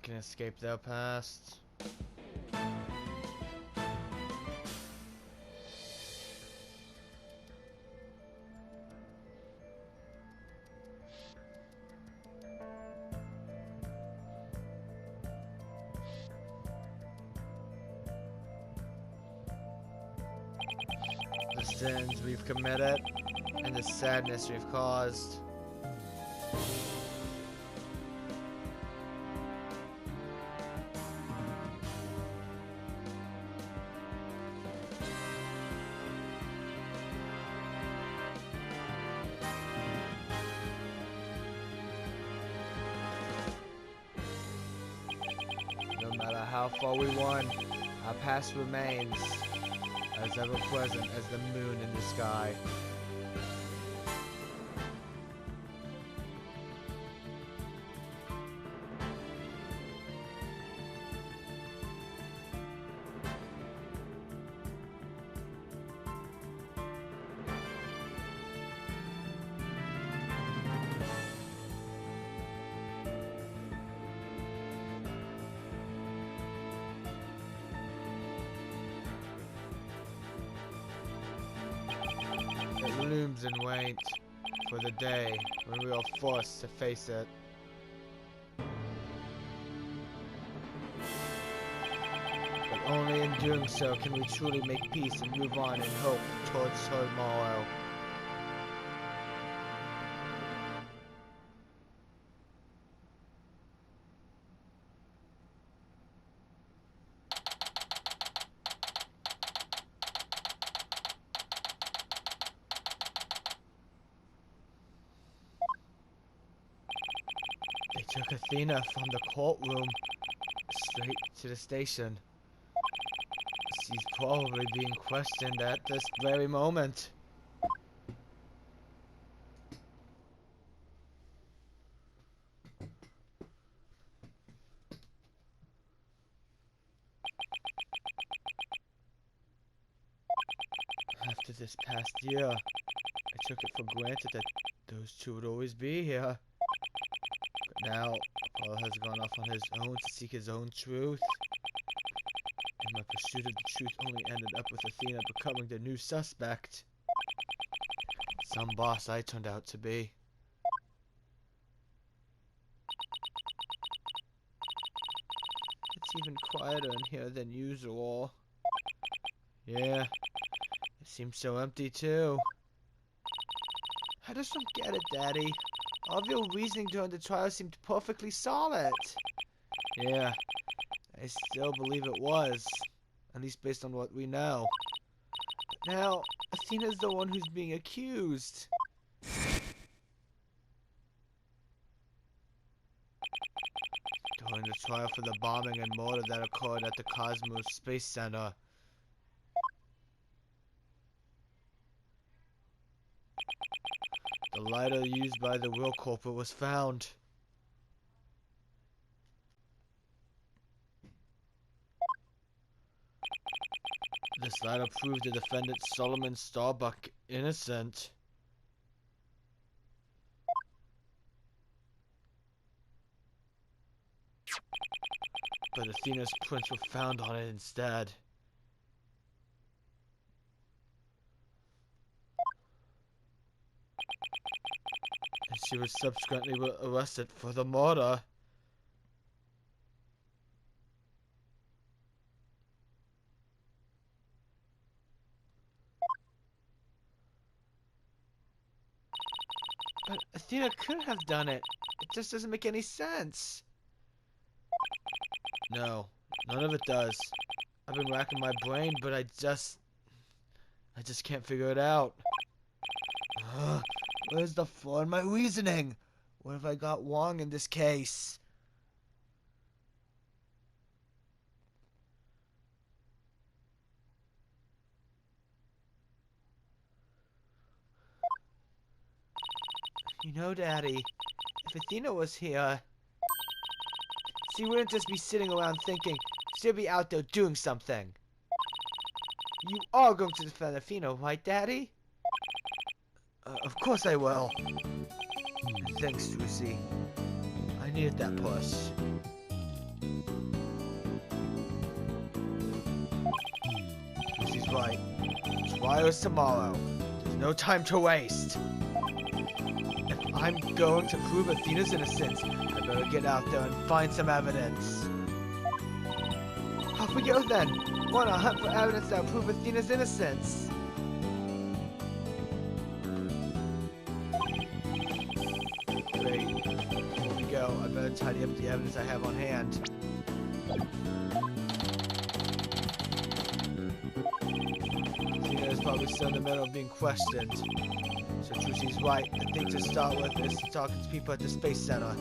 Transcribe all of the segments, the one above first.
can escape their past. The sins we've committed and the sadness we've caused. No matter how far we won, our past remains as ever present as the moon in the sky. It looms and waits for the day when we are forced to face it. But only in doing so can we truly make peace and move on in hope towards tomorrow. They took Athena from the courtroom straight to the station. She's probably being questioned at this very moment. After this past year, I took it for granted that those two would always be here. But now, Apollo has gone off on his own to seek his own truth. And my pursuit of the truth only ended up with Athena becoming the new suspect. Some boss I turned out to be. It's even quieter in here than usual. Yeah, it seems so empty too. I just don't get it, Daddy. All of your reasoning during the trial seemed perfectly solid. Yeah, I still believe it was. At least based on what we know. But now, Athena's the one who's being accused. During the trial for the bombing and murder that occurred at the Cosmos Space Center, the lighter used by the real culprit was found. This lighter proved the defendant Solomon Starbuck innocent. But Athena's prints were found on it instead. And she was subsequently arrested for the murder. But Athena couldn't have done it. It just doesn't make any sense. No, none of it does. I've been racking my brain, but I just can't figure it out. Where's the flaw in my reasoning? What have I got wrong in this case? You know, Daddy, if Athena was here, she wouldn't just be sitting around thinking. She'd be out there doing something. You are going to defend Athena, right, Daddy? Of course I will. Thanks, Lucy. I needed that push. Lucy's right. Trial is tomorrow. There's no time to waste. If I'm going to prove Athena's innocence, I better get out there and find some evidence. Off we go then. We're on a hunt for evidence that will prove Athena's innocence. Great. Here we go. I better tidy up the evidence I have on hand. Athena is probably still in the middle of being questioned. So Trushi's right. The thing to start with is to talk to people at the Space Center.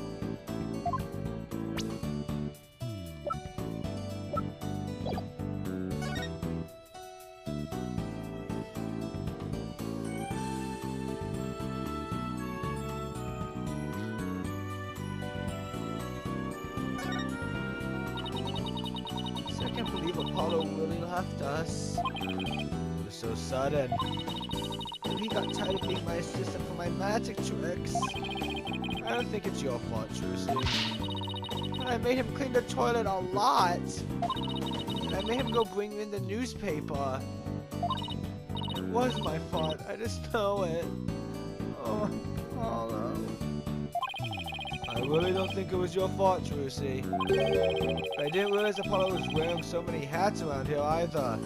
So I can't believe Apollo really left us. It was so sudden. He got tired of being my assistant for my magic tricks. I don't think it's your fault, Trucy. I made him clean the toilet a lot. And I made him go bring in the newspaper. It was my fault. I just know it. Oh, Apollo. I really don't think it was your fault, Trucy. But I didn't realize Apollo was wearing so many hats around here either.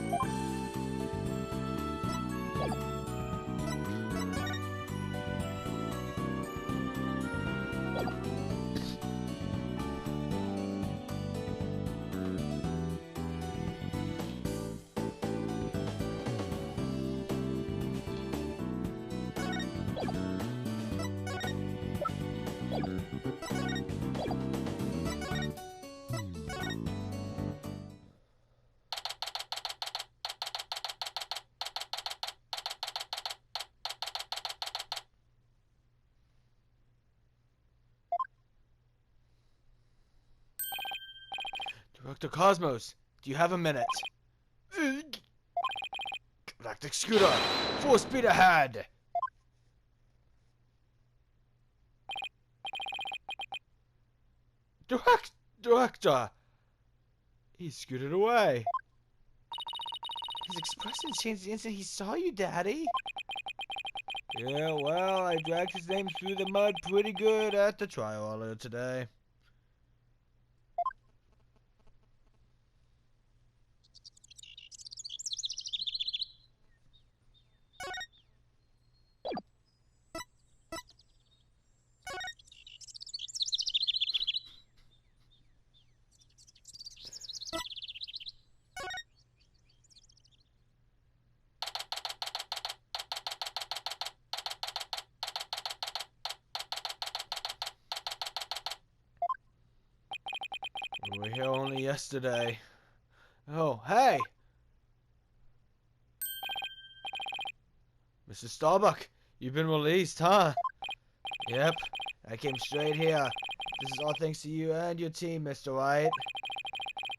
Dr. Cosmos, do you have a minute? Galactic Scooter, full speed ahead! Director! He scooted away. His expression changed the instant he saw you, Daddy. Yeah, well, I dragged his name through the mud pretty good at the trial earlier today. We were here only yesterday. Oh, hey! Mr. Starbuck, you've been released, huh? Yep, I came straight here. This is all thanks to you and your team, Mr. White.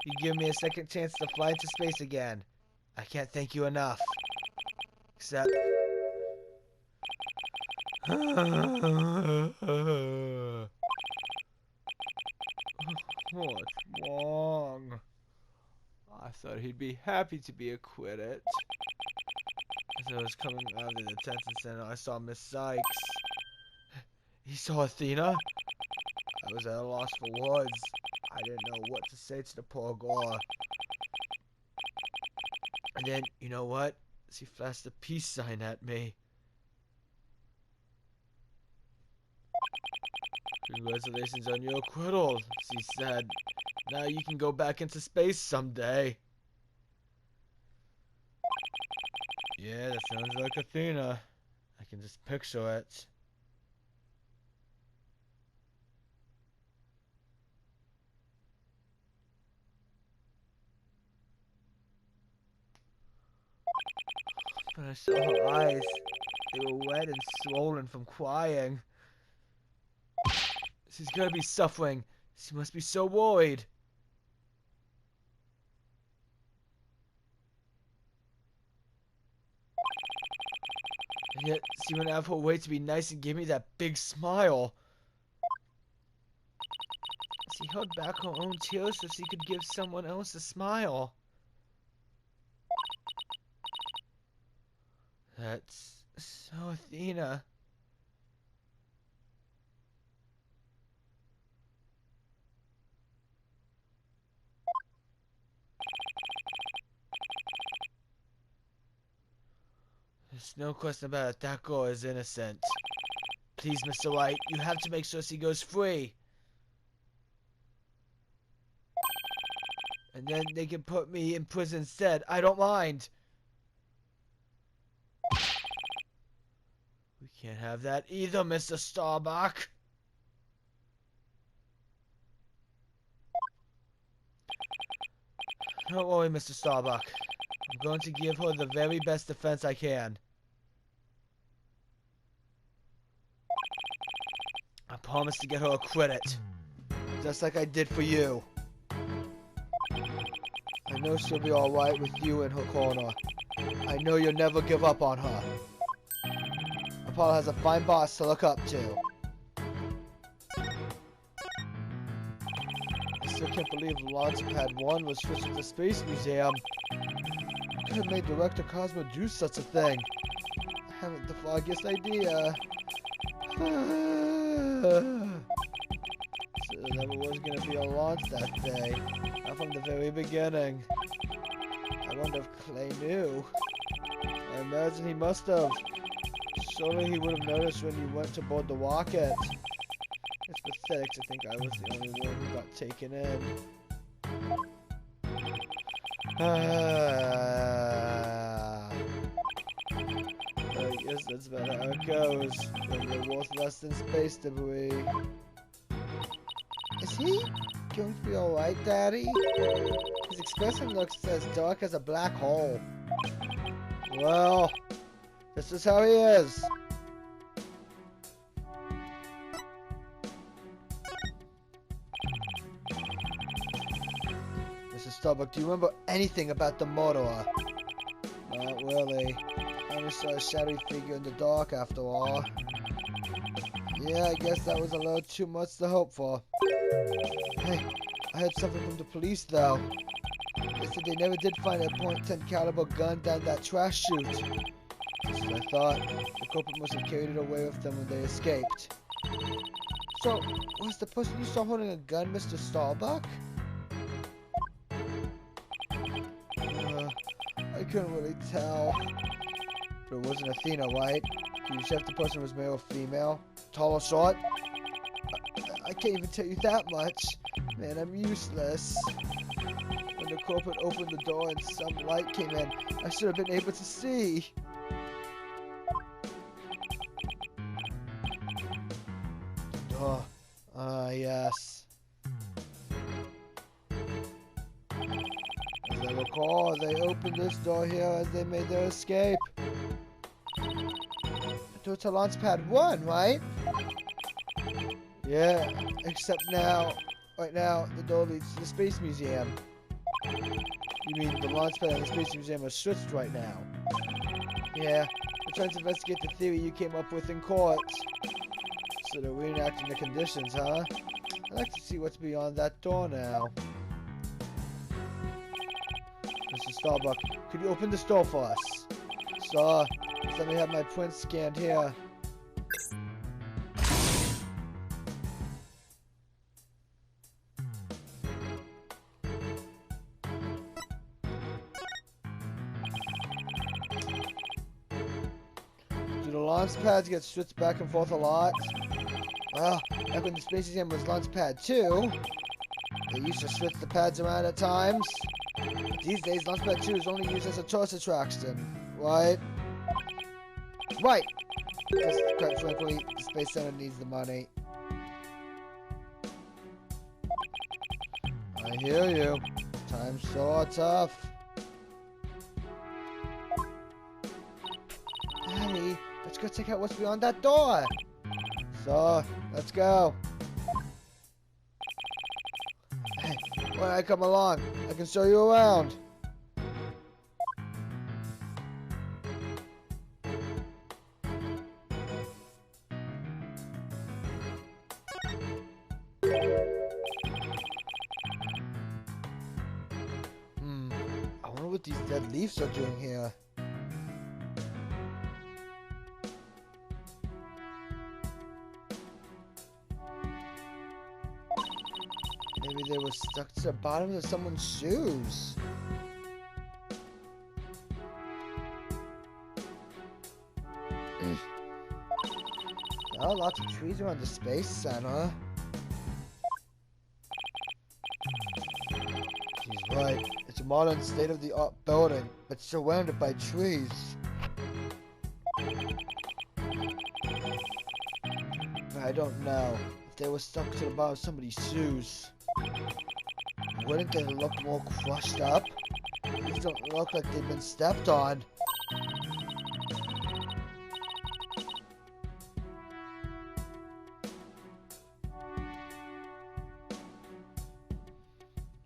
You give me a second chance to fly into space again. I can't thank you enough. Except... What's wrong? I thought he'd be happy to be acquitted. As I was coming out of the detention center, I saw Miss Cykes. He saw Athena? I was at a loss for words. I didn't know what to say to the poor girl. And then, you know what? She flashed a peace sign at me. Congratulations on your acquittal, she said. Now you can go back into space someday. Yeah, that sounds like Athena. I can just picture it. But I saw her eyes. They were red and swollen from crying. She's gonna be suffering. She must be so worried. And yet, she went out of her way to be nice and give me that big smile. She held back her own tears so she could give someone else a smile. That's so Athena. There's no question about it. That girl is innocent. Please, Mr. White, you have to make sure she goes free. And then they can put me in prison instead. I don't mind. We can't have that either, Mr. Starbuck. Don't worry, Mr. Starbuck. I'm going to give her the very best defense I can. I promise to get her a credit. Just like I did for you. I know she'll be alright with you in her corner. I know you'll never give up on her. Apollo has a fine boss to look up to. I still can't believe Launchpad 1 was switched to the Space Museum. I could have made Director Cosmo do such a thing. I haven't the foggiest idea. So there never was going to be a launch that day. Not from the very beginning. I wonder if Clay knew. I imagine he must have. Surely he would have noticed when you went to board the rocket. It's pathetic to think I was the only one who got taken in. I guess that's about how it goes when you're worth less than space debris. Is he going to be alright, Daddy? His expression looks as dark as a black hole. Well, this is how he is. Mr. Starbuck, do you remember anything about the murderer? Not really. I only saw a shadowy figure in the dark after all. Yeah, I guess that was a little too much to hope for. Hey, I heard something from the police though. They said they never did find a .10 caliber gun down that trash chute. Just as I thought, the culprit must have carried it away with them when they escaped. So, was the person you saw holding a gun Mr. Starbuck? I couldn't really tell. But it wasn't Athena, right? Can you check if the person was male or female? Tall or short? I can't even tell you that much. Man, I'm useless. When the culprit opened the door and some light came in, I should have been able to see. Oh, yes. As I recall, they opened this door here as they made their escape. To Launchpad 1, right? Yeah, except now, right now, the door leads to the Space Museum. You mean the Launchpad and the Space Museum are switched right now? Yeah, we're trying to investigate the theory you came up with in court. So they're reenacting the conditions, huh? I'd like to see what's beyond that door now. Mr. Starbuck, could you open this door for us? Sir, just let me have my print scanned here. Do the launch pads get switched back and forth a lot? Well, back when the Space Museum was launch pad 2, they used to switch the pads around at times. But these days, launch pad 2 is only used as a tourist attraction, right? Right! Because, quite frankly, the Space Center needs the money. I hear you. Times so tough. Daddy, let's go check out what's beyond that door. So, let's go. Hey, when I come along, I can show you around. these dead leaves are doing here. Maybe they were stuck to the bottom of someone's shoes. Oh, lots of trees around the Space Center. He's right. It's a modern state-of-the-art building, but surrounded by trees. But I don't know. If they were stuck to the bottom of somebody's shoes, wouldn't they look more crushed up? These don't look like they've been stepped on.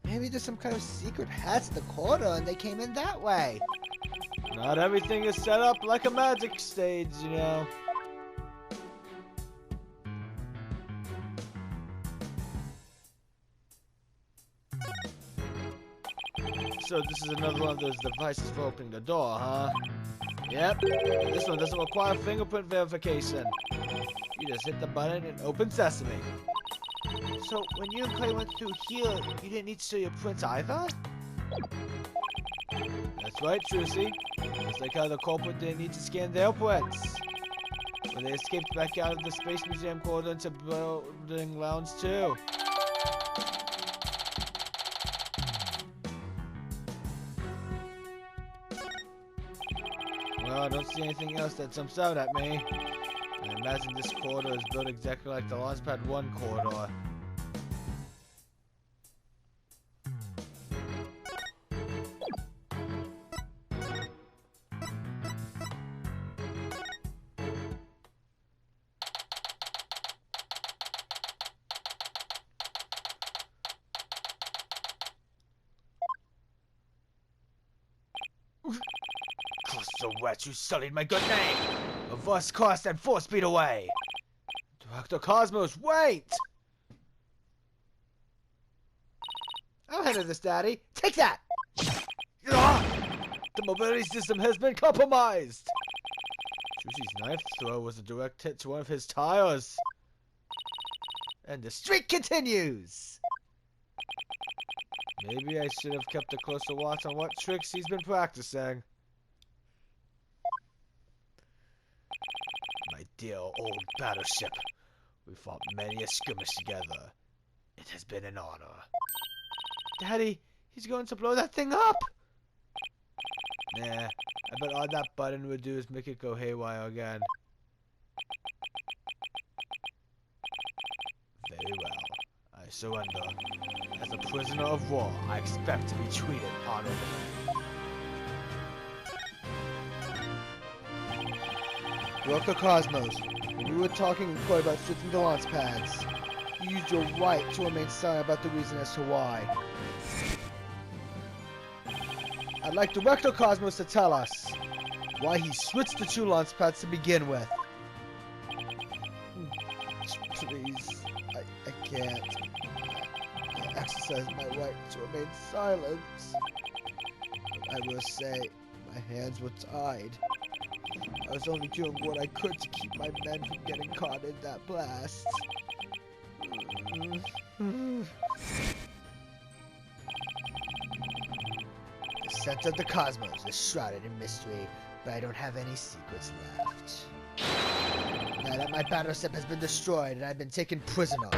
Maybe there's some kind of secret hatch in the corner and they came in that way. Not everything is set up like a magic stage, you know. So this is another one of those devices for opening the door, huh? Yep. This one doesn't require fingerprint verification. You just hit the button and open sesame. So, when you and Clay went through here, you didn't need to show your prints either? That's right, Trucy. Just like how the culprit didn't need to scan their prints. When they escaped back out of the Space Museum corridor into Building Lounge 2. Well, I don't see anything else that jumps out at me. I imagine this corridor is built exactly like the Launchpad 1 corridor. So wet you sullied my good name! Reverse course and 4 speed away! Dr. Cosmos, wait! I'll handle this, Daddy. Take that! The mobility system has been compromised! Sushi's knife throw was a direct hit to one of his tires. And the streak continues! Maybe I should have kept a closer watch on what tricks he's been practicing. My dear old battleship, we fought many a skirmish together. It has been an honor. Daddy, he's going to blow that thing up! Nah, I bet all that button would do is make it go haywire again. Very well, I surrender. As a prisoner of war, I expect to be treated honorably. Dr. Cosmos, when you were talking in court about switching the launch pads, you used your right to remain silent about the reason as to why. I'd like Director Cosmos to tell us why he switched the 2 launch pads to begin with. Please, I can't. I exercise my right to remain silent. I will say, my hands were tied. I was only doing what I could to keep my men from getting caught in that blast. The center of the cosmos is shrouded in mystery, but I don't have any secrets left. Now that my battleship has been destroyed and I've been taken prisoner.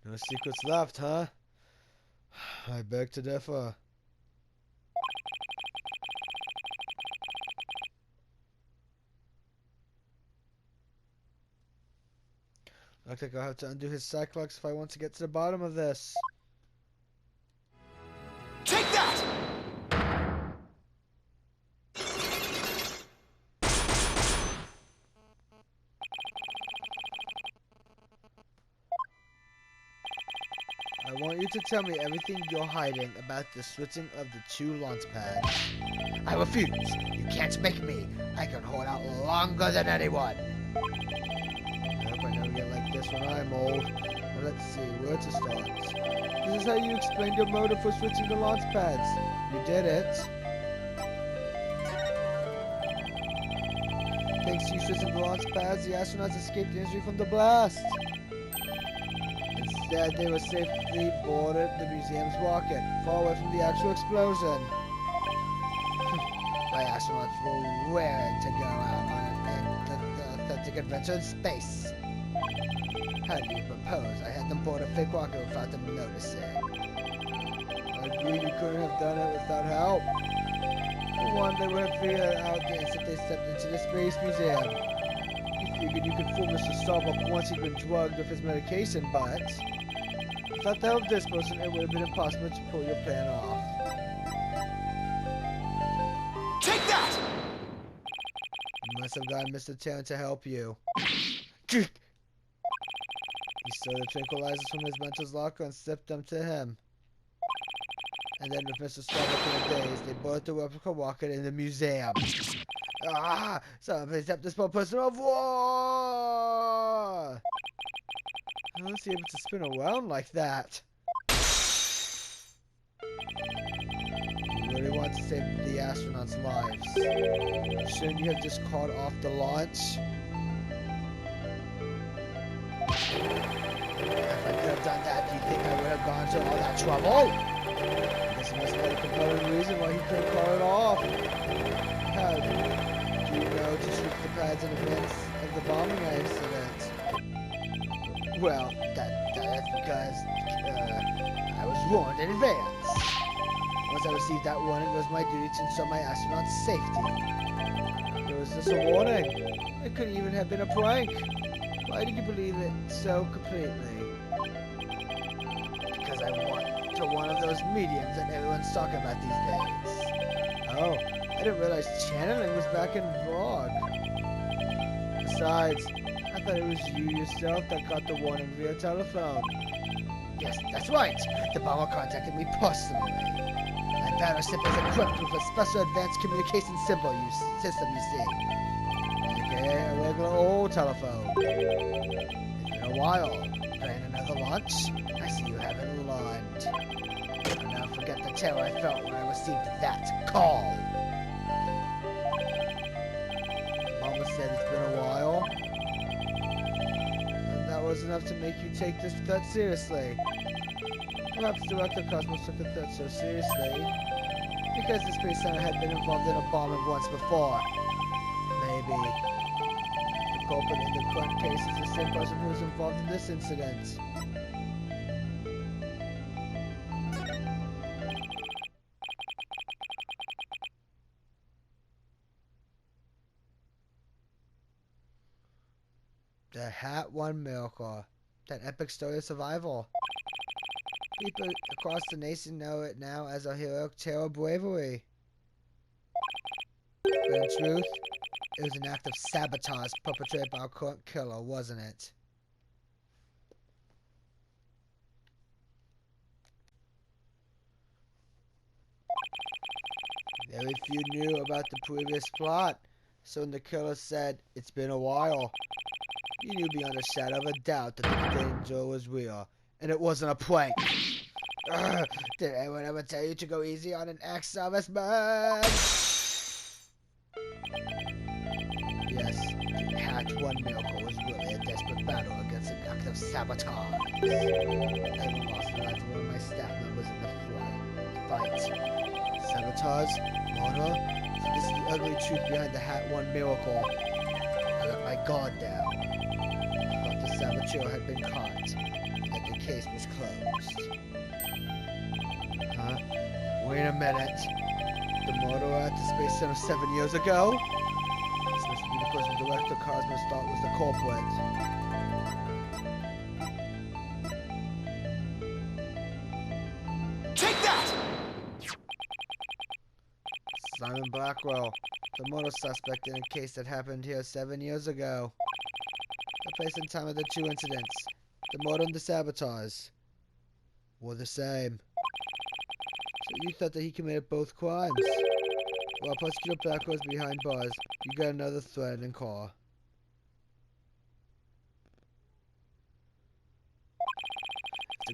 No secrets left, huh? I beg to differ. Looks like I'll have to undo his Cyclops if I want to get to the bottom of this. Take that! I want you to tell me everything you're hiding about the switching of the 2 launch pads. I refuse. You can't make me. I can hold out longer than anyone. hope I never get like this when I'm old. Now let's see, where to start. This is how you explained your motive for switching the launch pads. You did it. Thanks to you switching the launch pads, the astronauts escaped injury from the blast. Instead, they were safely boarded the museum's rocket, far away from the actual explosion. My astronauts were raring to go out on an authentic adventure in space. How do you propose I had them board a fake rocket without them noticing? I agree you couldn't have done it without help. For one, they would have figured out the instant they stepped into the Space Museum. You figured you could fool Mr. Starbuck once he'd been drugged with his medication, but without the help of this person, it would have been impossible to pull your plan off. Take that! You must have gotten Mr. Tarrant to help you. He stole the tranquilizers from his mentor's locker and slipped them to him. And then with Mr. Starbuck in a daze, they boarded the replica rocket in the museum. Ah! Somebody stepped this small person of war! How was he able to spin around like that? You really want to save the astronauts' lives. Shouldn't you have just called off the launch? If I could have done that, do you think I would have gone to all that trouble? I guess he must have had a compelling reason why he couldn't call it off. How do you know to shoot the pads in advance of the bombing incident? Well, that's because I was warned in advance. Once I received that warning, it was my duty to ensure my astronauts' safety. It was just a warning. It couldn't even have been a prank. Why did you believe it so completely? Because I want to one of those mediums that everyone's talking about these days. Oh, I didn't realize channeling was back in vogue. Besides, I thought it was you yourself that got the warning via telephone. Yes, that's right. The bomber contacted me personally. My battleship is equipped with a special advanced communication system, you see. Okay, a regular old telephone. It's been a while. Plan another launch? I see you haven't learned. I'll never forget the terror I felt when I received that call. Mama said it's been a while. And that was enough to make you take this threat seriously. Perhaps Director Cosmos took the threat so seriously because the Space Center had been involved in a bombing once before. Maybe. The culprit in the current case is the same person who was involved in this incident. The Hat One Miracle. That epic story of survival. People across the nation know it now as a heroic tale of bravery. But in truth, it was an act of sabotage perpetrated by our current killer, wasn't it? Very few knew about the previous plot, so when the killer said, "It's been a while," you knew beyond a shadow of a doubt that the danger was real, and it wasn't a prank. Did anyone ever tell you to go easy on an ex-serviceman? Yes, the Hat One Miracle was really a desperate battle against an act of sabotage. Everyone lost the life of one of my staff members in the fight. Sabotage? Murder? So this is the ugly truth behind the Hat One Miracle. I let my guard down. I thought the saboteur had been caught, and that the case was closed. Huh? Wait a minute. The murderer at the Space Center 7 years ago? This must be the person Director Cosmos thought was the culprit. Take that! Simon Blackwell, the murder suspect in a case that happened here 7 years ago. The place and time of the two incidents, the murder and the sabotage, were the same. So you thought that he committed both crimes? While Prosecutor Blackwell was behind bars, you got another threat in car.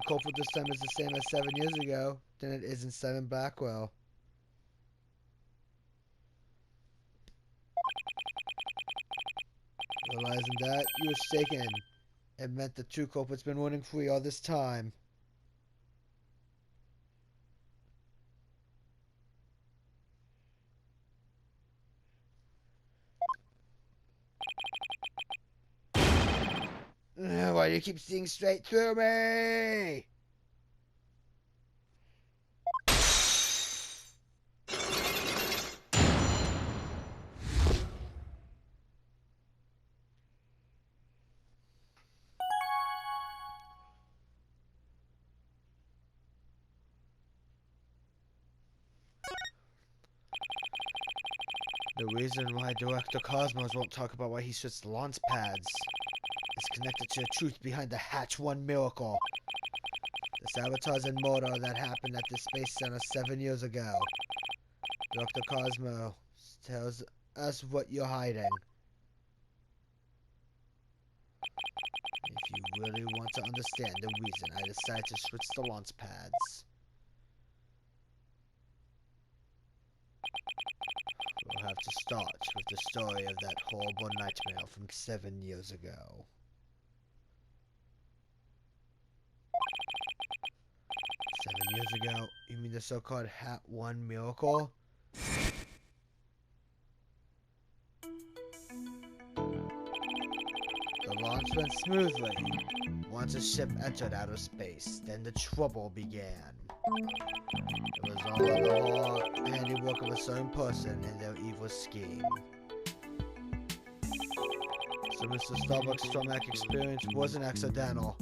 culprit this time is the same as 7 years ago, then it isn't Simon Blackwell. Realizing that, you were shaken. It meant the true culprit's been running free all this time. Why do you keep seeing straight through me? The reason why Director Cosmos won't talk about why he switched launch pads is connected to the truth behind the Hatch 1 miracle. The sabotage and murder that happened at the Space Center 7 years ago. Dr. Cosmos tells us what you're hiding. If you really want to understand the reason I decided to switch the launch pads, we'll have to start with the story of that horrible nightmare from 7 years ago. 7 years ago? You mean the so-called Hat 1 miracle? The launch went smoothly. Once the ship entered outer space, then the trouble began. It was all the hard handiwork of a certain person and their evil scheme. So Mr. Starbuck's traumatic experience wasn't accidental.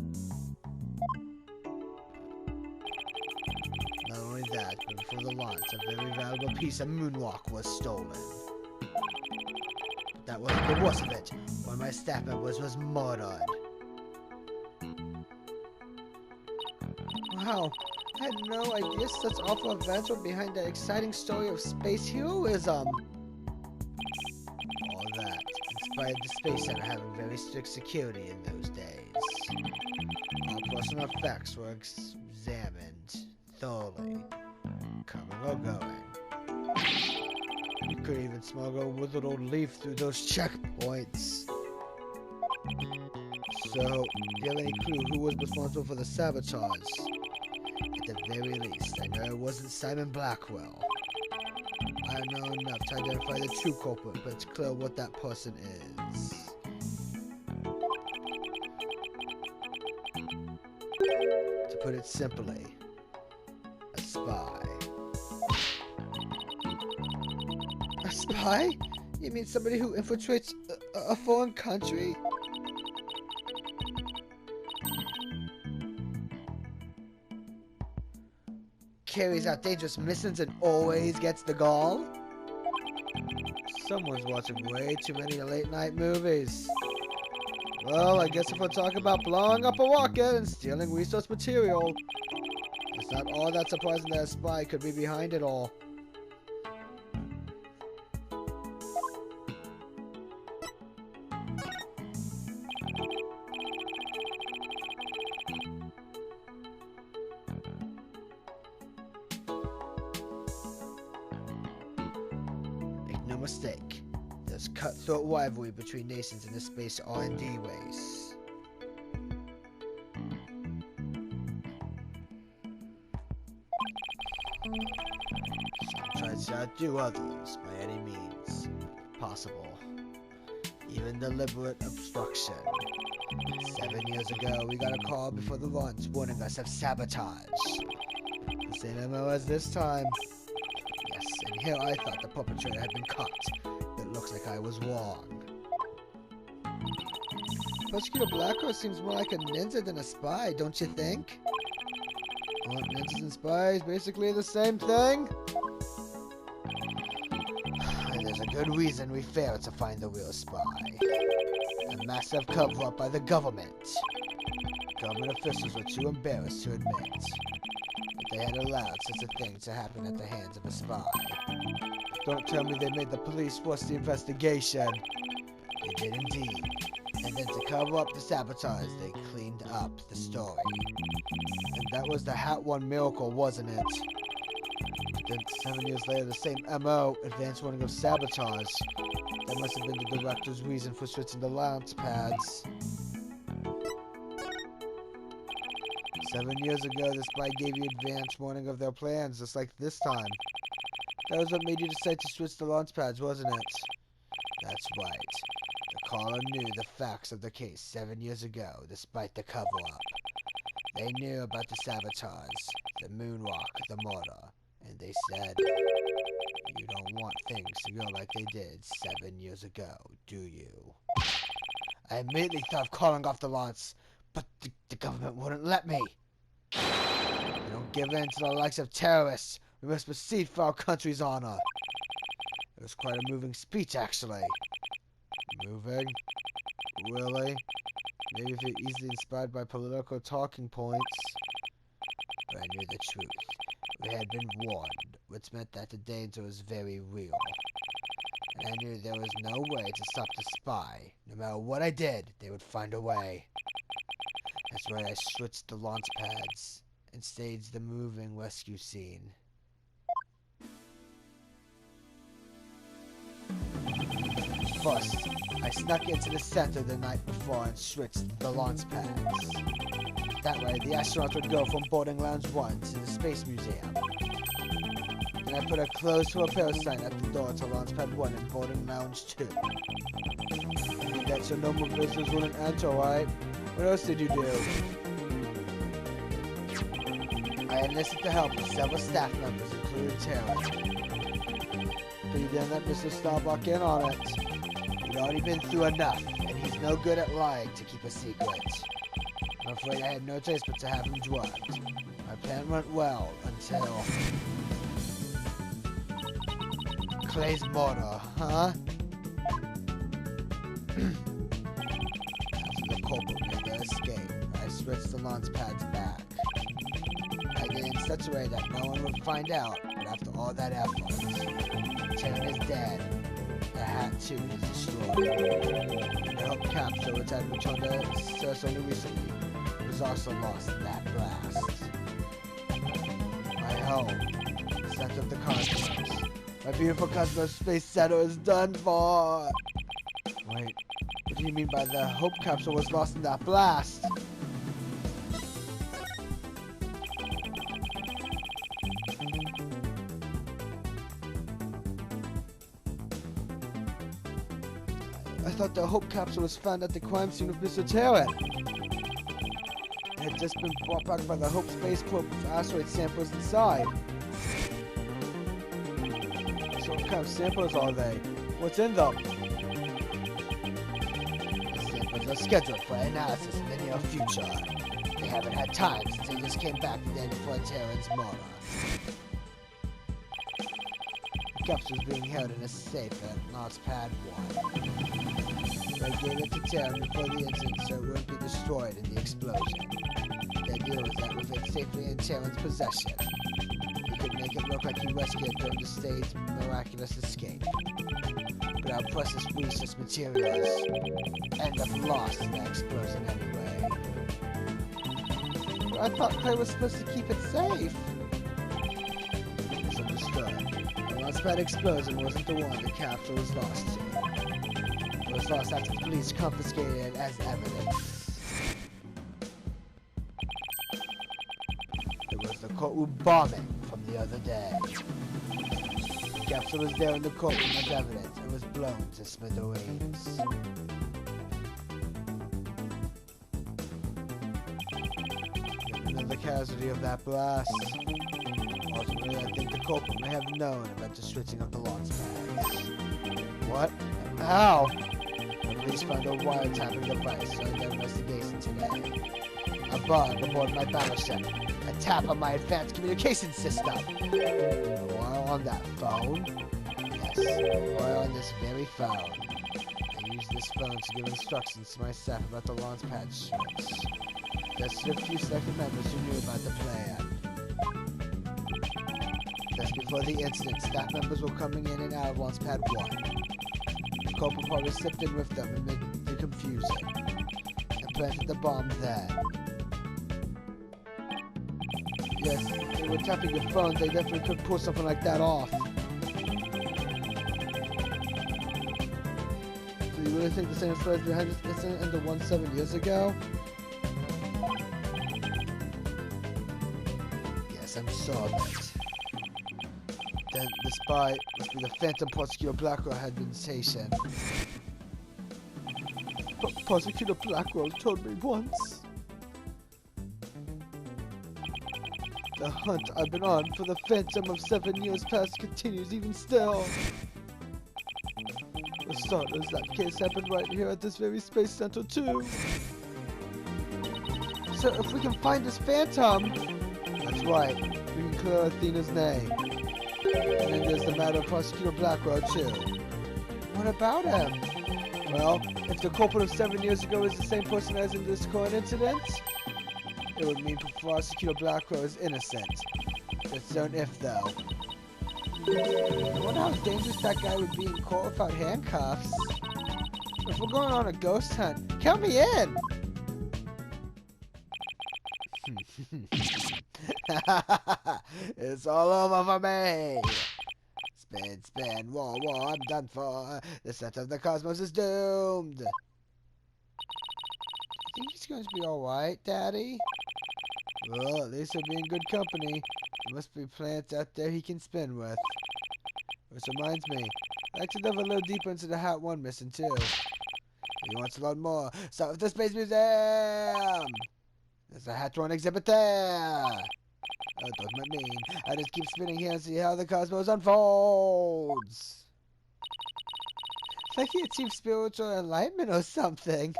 Not only that, but before the launch, a very valuable piece of moonwalk was stolen. But that wasn't the worst of it. One of my staff members was murdered. Wow, I had no idea such awful events were behind that exciting story of space heroism. All that inspired the Space Center having very strict security in those days. All personal effects were examined thoroughly, coming or going. You could even smuggle a withered old leaf through those checkpoints. So, do you have any clue who was responsible for the sabotage? At the very least, I know it wasn't Simon Blackwell. I don't know enough to identify the true culprit, but it's clear what that person is. To put it simply, a spy. A spy? You mean somebody who infiltrates a foreign country? Carries out dangerous missions and always gets the gall? Someone's watching way too many late-night movies. Well, I guess if we're talking about blowing up a rocket and stealing resource material, it's not all that surprising that a spy could be behind it all. No mistake, there's cutthroat rivalry between nations in the space R&D race. Some try to outdo others by any means possible, even deliberate obstruction. 7 years ago, we got a call before the launch warning us of sabotage. The same MO as this time. And here I thought the perpetrator had been caught, but it looks like I was wrong. Prosecutor Blackwell seems more like a ninja than a spy, don't you think? Aren't ninjas and spies basically the same thing? There's a good reason we failed to find the real spy. A massive cover-up by the government. Government officials were too embarrassed to admit they had allowed such a thing to happen at the hands of a spy. Don't tell me they made the police force the investigation. They did indeed. And then to cover up the sabotage, they cleaned up the story. And that was the Hat 1 miracle, wasn't it? Then 7 years later, the same MO, advanced warning of sabotage. That must have been the director's reason for switching the launch pads. 7 years ago, the spy gave you advance warning of their plans, just like this time. That was what made you decide to switch the launch pads, wasn't it? That's right. The caller knew the facts of the case 7 years ago, despite the cover-up. They knew about the sabotage, the moonwalk, the murder, and they said, "You don't want things to go like they did 7 years ago, do you?" I immediately thought of calling off the launch, but the government wouldn't let me. We don't give in to the likes of terrorists. We must proceed for our country's honor. It was quite a moving speech, actually. Moving? Really? Maybe if you're easily inspired by political talking points. But I knew the truth. We had been warned, which meant that the danger was very real. And I knew there was no way to stop the spy. No matter what I did, they would find a way. That's why I switched the launch pads and staged the moving rescue scene. First, I snuck into the center the night before and switched the launch pads. That way, the astronauts would go from boarding lounge 1 to the Space Museum. Then I put a closed to repair sign at the door to launch pad 1 and boarding lounge 2. That's so no more visitors wouldn't enter, right? What else did you do? I enlisted the help of several staff members, including Terry. But you didn't let Mr. Starbuck in on it. He'd already been through enough, and he's no good at lying to keep a secret. I'm afraid I had no choice but to have him drugged. My plan went well until... Clay's murder, huh? After the culprit made their escape, I switched the launch pads back. I did it in such a way that no one would find out, but after all that effort, Taryn is dead. The hat, too, is destroyed. The Hope capsule, which had returned to us only recently, was also lost in that blast. My home, the center of the cosmos. My beautiful cosmos space center is done for. Wait, what do you mean by the Hope capsule was lost in that blast? I thought the Hope capsule was found at the crime scene of Mr. Terran. It had just been brought back by the Hope space probe with asteroid samples inside. So what kind of samples are they? What's in them? The samples are scheduled for analysis in the near future. They haven't had time since they just came back the day before Terran's murder. The capsule is being held in a safe at launch pad 1. I gave it to Terran before the incident so it wouldn't be destroyed in the explosion. The idea was that with it safely in Terran's possession, he could make it look like he rescued it during the stage's miraculous escape. But our precious research materials end up lost in that explosion anyway. But I thought Clay was supposed to keep it safe. Misunderstood. The launch pad explosion wasn't the one the capsule was lost to. It was lost after the police confiscated it as evidence. It was the courtroom bombing from the other day. The capsule was there in the courtroom as evidence and was blown to smithereens. Another casualty of that blast. Ultimately, I think the culprit may have known about the switching of the launch pads. What? How? The police found a wiretapping device during their investigation today. A bug aboard my battleship. A tap on my advanced communication system. While on that phone? Yes, while on this very phone. I used this phone to give instructions to my staff about the launch pad switch. Just a few selected members who knew about the plan. Just before the incident, staff members were coming in and out of launch pad 1. The culprit probably slipped in with them and made the very confusing. And planted the bomb there. Yes, if they were tapping your phone, they definitely could pull something like that off. So you really think the same story is behind this incident and the one 7 years ago? Yes, I'm sure of it. Then the spy must be the Phantom Prosecutor Blackwell had been stationed. Prosecutor Blackwell told me once. The hunt I've been on for the Phantom of 7 years past continues even still. For starters, that case happened right here at this very Space Center too. So if we can find this Phantom... That's right, we can clear Athena's name. And then there's the matter of Prosecutor Blackwell too. What about him? Well, if the culprit of 7 years ago is the same person as in this current incident, it would mean Prosecutor Blackwell is innocent. That's an if, though. I wonder how dangerous that guy would be in court without handcuffs. If we're going on a ghost hunt, count me in! It's all over for me! Spin, spin, war, war, I'm done for. The center of the cosmos is doomed. You think he's going to be alright, Daddy? Well, at least he'll be in good company. There must be plants out there he can spin with. Which reminds me, I'd like to delve a little deeper into the Hat 1 mission, too. If he wants to learn more, start with the Space Museum! There's a Hat 1 exhibit there! Oh, don't mind me. I just keep spinning here and see how the cosmos unfolds. It's like he achieves spiritual enlightenment or something.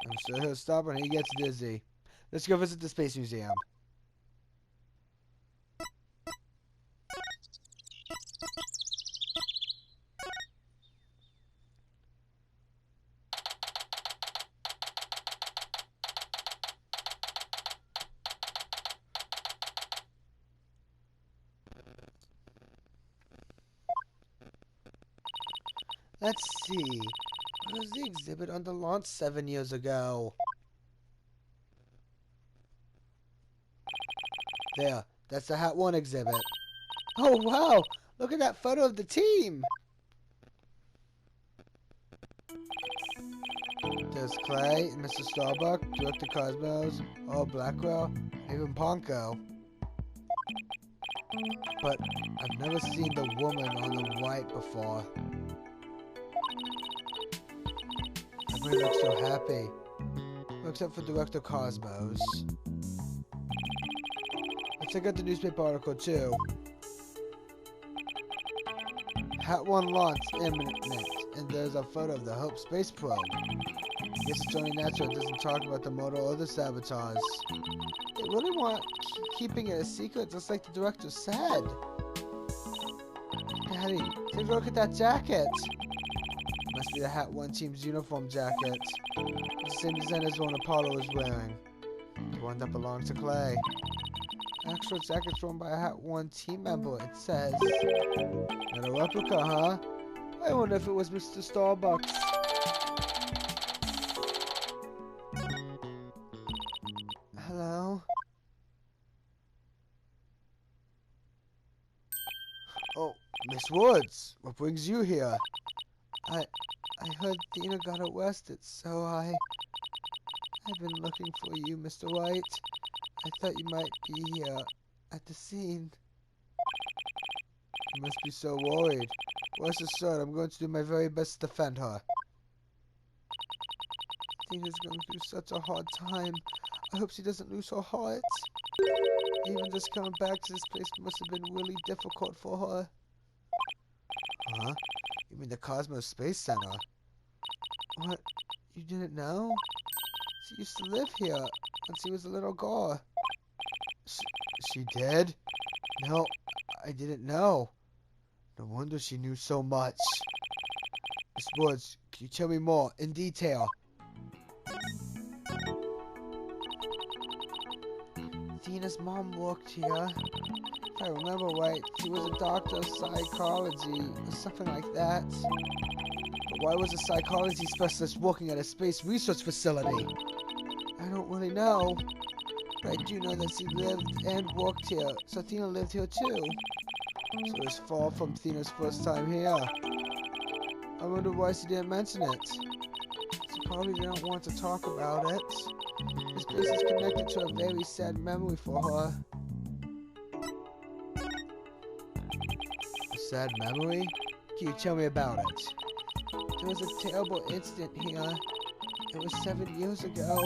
I'm sure he'll stop when he gets dizzy. Let's go visit the Space Museum. Let's see. What was the exhibit on the launch 7 years ago? There. That's the Hat 1 exhibit. Oh, wow! Look at that photo of the team! There's Clay, Mr. Starbuck, Director Cosmos, Blackwell, even Ponko. But I've never seen the woman on the right before. Everybody looks so happy. Except for Director Cosmos. Let's check out the newspaper article too. Hat 1 launch imminent, and there's a photo of the Hope space probe. Guess it's only natural it doesn't talk about the motor or the sabotage. They really want keeping it a secret, just like the director said. Daddy, take a look at that jacket. Must be the Hat 1 team's uniform jacket. It's the same design as the one Apollo is wearing. The one that belongs to Clay. Actual jacket's worn by a Hat 1 team member, it says. Not a replica, huh? I wonder if it was Mr. Starbucks. Hello? Oh, Miss Woods, what brings you here? I heard Dina got arrested, so I've been looking for you, Mr. White. I thought you might be here at the scene. You must be so worried. Rest assured, I'm going to do my very best to defend her. Dina's going through such a hard time. I hope she doesn't lose her heart. Even just coming back to this place must have been really difficult for her. Huh? You mean the Cosmos Space Center? What? You didn't know? She used to live here when she was a little girl. She did? No, I didn't know. No wonder she knew so much. Miss Woods, can you tell me more, in detail? Dina's mom worked here. If I remember right, she was a doctor of psychology, or something like that. But Why was a psychology specialist working at a space research facility? I don't really know. But I do know that she lived and worked here, so Athena lived here too. So it was far from Athena's first time here. I wonder why she didn't mention it. She probably didn't want to talk about it. This place is connected to a very sad memory for her. A sad memory? Can you tell me about it? There was a terrible incident here. It was 7 years ago.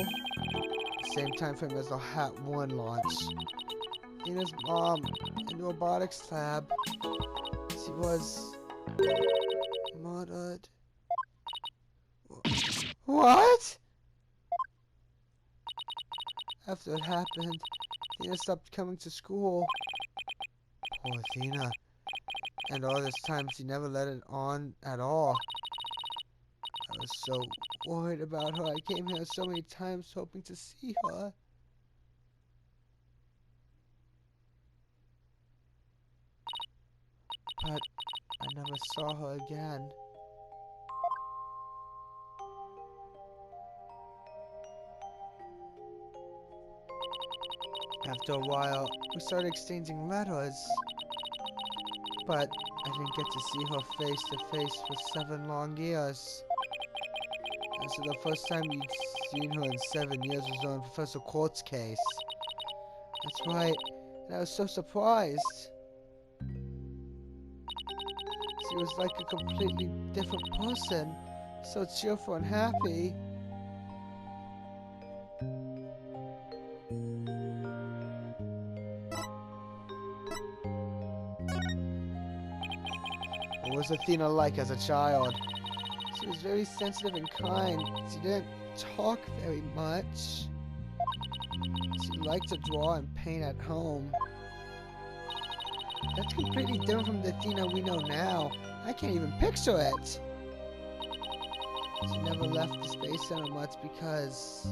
Same time frame as the Hat 1 launch. Athena's mom in the robotics lab. She was murdered. What? After it happened, Athena stopped coming to school. Poor Athena. And all this time she never let it on at all. I was so worried about her. I came here so many times hoping to see her. But I never saw her again. After a while, we started exchanging letters. But I didn't get to see her face to face for 7 long years. And so the first time you'd seen her in 7 years was on Professor Quartz's case. That's right, and I was so surprised. She was like a completely different person, so cheerful and happy. What was Athena like as a child? She was very sensitive and kind. She didn't talk very much. She liked to draw and paint at home. That's completely different from the Athena we know now. I can't even picture it. She never left the Space Center much because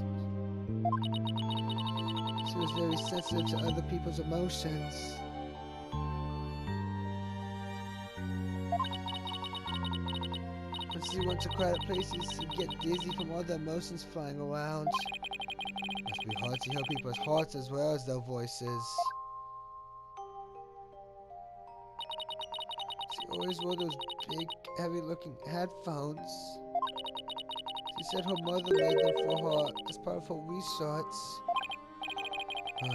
she was very sensitive to other people's emotions. When she went to quiet places, she'd get dizzy from all the emotions flying around. Must be hard to hear people's hearts as well as their voices. She always wore those big, heavy-looking headphones. She said her mother made them for her as part of her research. I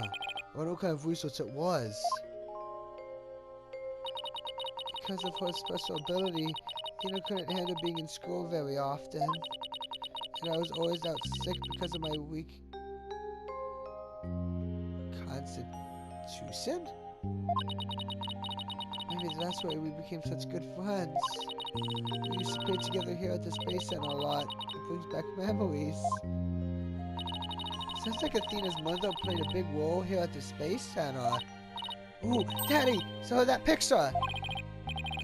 wonder what kind of research it was. Because of her special ability, Athena couldn't handle being in school very often. And I was always out sick because of my weak constitution? Maybe that's why we became such good friends. We used to play together here at the Space Center a lot. It brings back memories. Sounds like Athena's mother played a big role here at the Space Center. Ooh, Daddy! Saw that picture!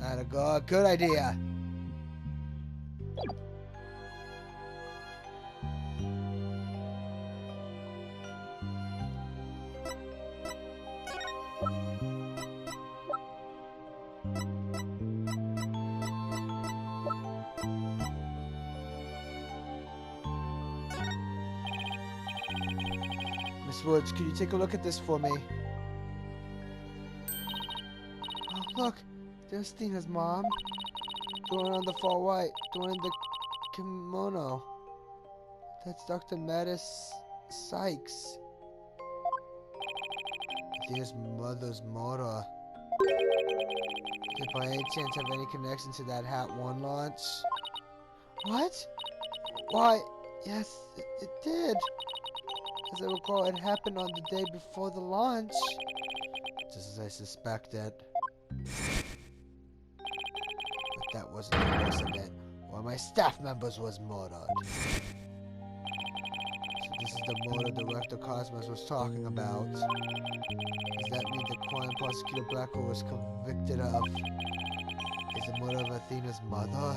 Atta girl, good idea. Miss Woods, could you take a look at this for me? Oh, look! There's Athena's mom. The one on the far right. The one in the kimono. That's Dr. Cykes. Athena's mother's murder. Did by any chance have any connection to that Hat 1 launch? What? Why, yes, it did. As I recall, it happened on the day before the launch. Just as I suspected. But that wasn't the worst of it. One of my staff members was murdered. So this is the murder Director Cosmos was talking about. Does that mean the crime prosecutor Blackwell was convicted of is the murder of Athena's mother?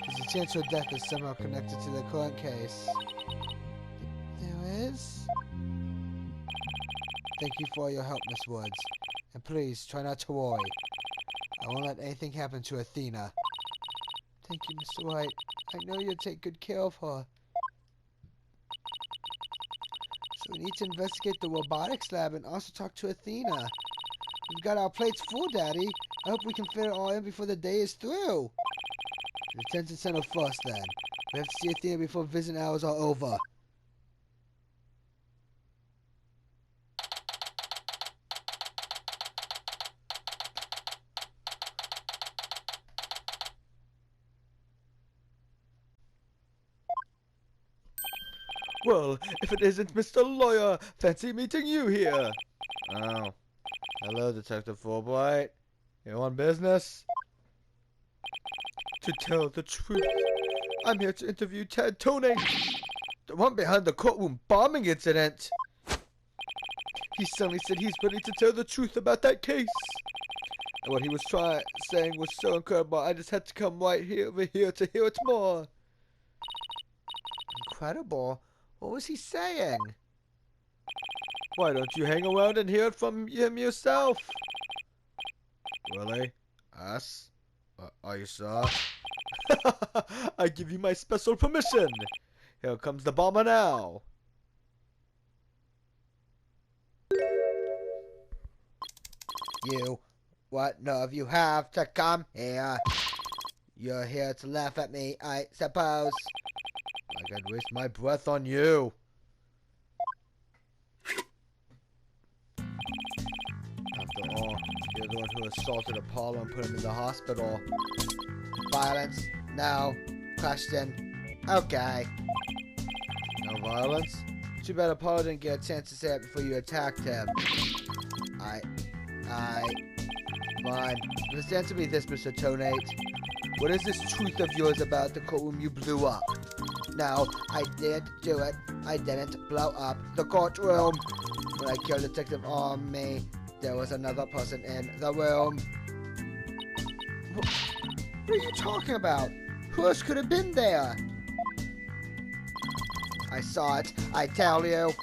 There's a chance her death is somehow connected to the current case. There is? Thank you for your help, Miss Woods. And please, try not to worry. I won't let anything happen to Athena. Thank you, Mr. White. I know you'll take good care of her. So we need to investigate the robotics lab and also talk to Athena. We've got our plates full, Daddy. I hope we can fit it all in before the day is through. The detention center first, then. We have to see Athena before visiting hours are over. Well, if it isn't Mr. Lawyer, fancy meeting you here. Oh. Hello, Detective Fulbright. You on business? To tell the truth, I'm here to interview Ted Toney, the one behind the courtroom bombing incident. He suddenly said he's ready to tell the truth about that case. And what he was saying was so incredible, I just had to come right here over here to hear it more. Incredible. What was he saying? Why don't you hang around and hear it from him yourself? Really? Us? Are you sure? I give you my special permission. Here comes the bomber now. You, what nerve you have to come here? You're here to laugh at me, I suppose. Like I'd waste my breath on you. After all, you're the one who assaulted Apollo and put him in the hospital. Violence? No. Question? Okay. No violence? Too bad Apollo didn't get a chance to say it before you attacked him. Fine. Just answer me this, Mr. Tonate. What is this truth of yours about the courtroom you blew up? No, I didn't do it. I didn't blow up the courtroom. When I killed Detective Army, there was another person in the room. What are you talking about? Who else could have been there? I saw it, I tell you.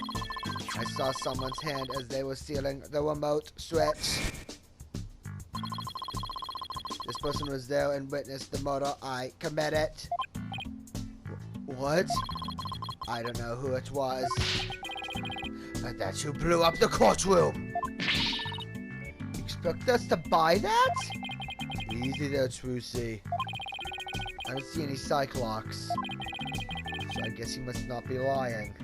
I saw someone's hand as they were sealing the remote switch. This person was there and witnessed the murder I committed. What? I don't know who it was. But that's who blew up the courtroom. You expect us to buy that? Easy there, Trucy. I don't see any Cyclops. So I guess he must not be lying.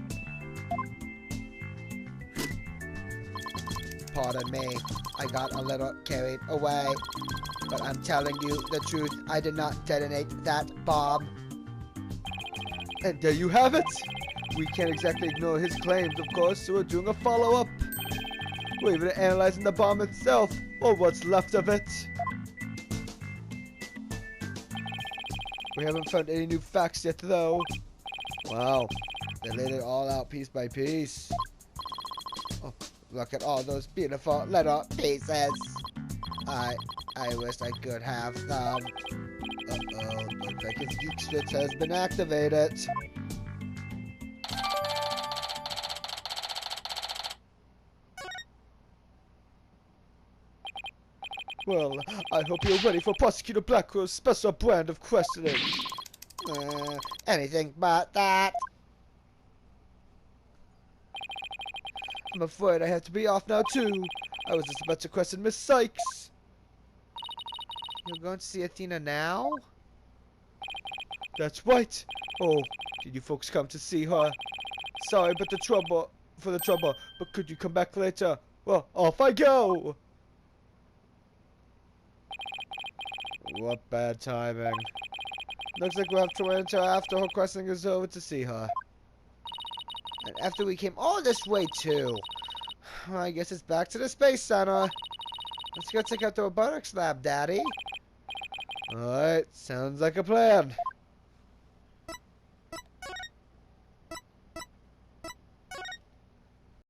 Pardon me, I got a little carried away. But I'm telling you the truth, I did not detonate that bomb. And there you have it. We can't exactly ignore his claims, of course, so we're doing a follow-up. We're even analyzing the bomb itself, or what's left of it. We haven't found any new facts yet, though. Wow, they laid it all out piece by piece. Oh, look at all those beautiful little pieces. I wish I could have them. Uh-oh, looks like his geek switch has been activated. Well, I hope you're ready for Prosecutor Blackwell's special brand of questioning. Anything but that. I'm afraid I have to be off now, too. I was just about to question Miss Cykes. You're going to see Athena now? That's right. Oh, did you folks come to see her? Sorry but the trouble, but could you come back later? Well, off I go! What bad timing. Looks like we'll have to wait until after her questioning is over to see her. And after we came all this way, too. Well, I guess it's back to the Space Center. Let's go check out the robotics lab, Daddy. Alright, sounds like a plan.